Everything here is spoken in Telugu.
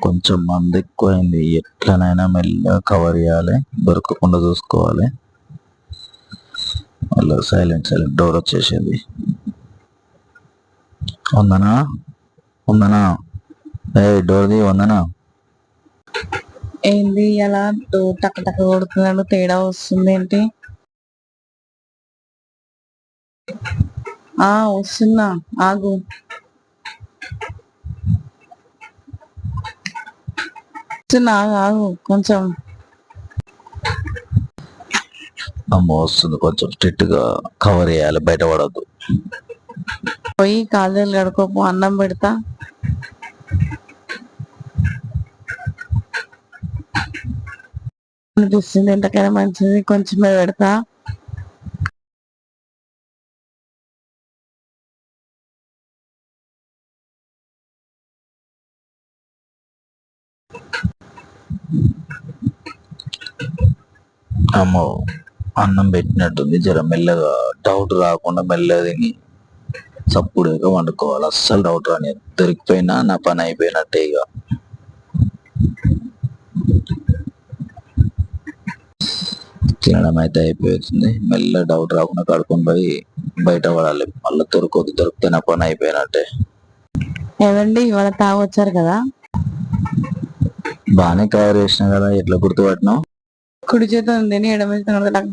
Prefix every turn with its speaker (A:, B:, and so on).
A: కొంచెం మంది ఎక్కువైంది, ఎట్లనైనా మెల్లగా కవర్ చేయాలి, దొరకకుండా చూసుకోవాలి. మళ్ళీ సైలెంట్ డోర్ వచ్చేసింది. ఉందనా ఉందనా డోర్ ది ఉందనా.
B: ఏంది అలా డోర్ టక్ టక్ కొడుతున్నాడు, తేడా వస్తుంది ఏంటి? వస్తున్నా, ఆగు. ఆగు కొంచెం.
A: అమ్మ వస్తుంది, కొంచెం స్ట్రిక్ట్ గా కవర్ చేయాలి, బయట పడద్దు.
B: పోయి కాళ్ళు కడుకోపో, అన్నం పెడతా. అనిపిస్తుంది ఎంతకైనా మంచిది, కొంచెమే పెడతా.
A: అమ్మో అన్నం పెట్టినట్టుంది, జర మెల్లగా డౌట్ రాకుండా మెల్లగా తిని సప్పుడుగా వండుకోవాలి. అస్సలు డౌట్ రాని, దొరికిపోయినా నా పని అయిపోయినట్టే. ఇక తినడం అయితే అయిపోతుంది, మెల్ల డౌట్ రాకుండా కడుకొని పోయి బయట పడాలి. మళ్ళీ దొరికితే నా పని అయిపోయినట్టే.
B: ఏమండి ఇవాళ తాగొచ్చారు కదా?
A: బాగానే కవర్ చేసిన కదా, ఎట్లా గుర్తుపట్టినావు?
B: కుడి చేత ఉంది, ఎడమ చేత నాకు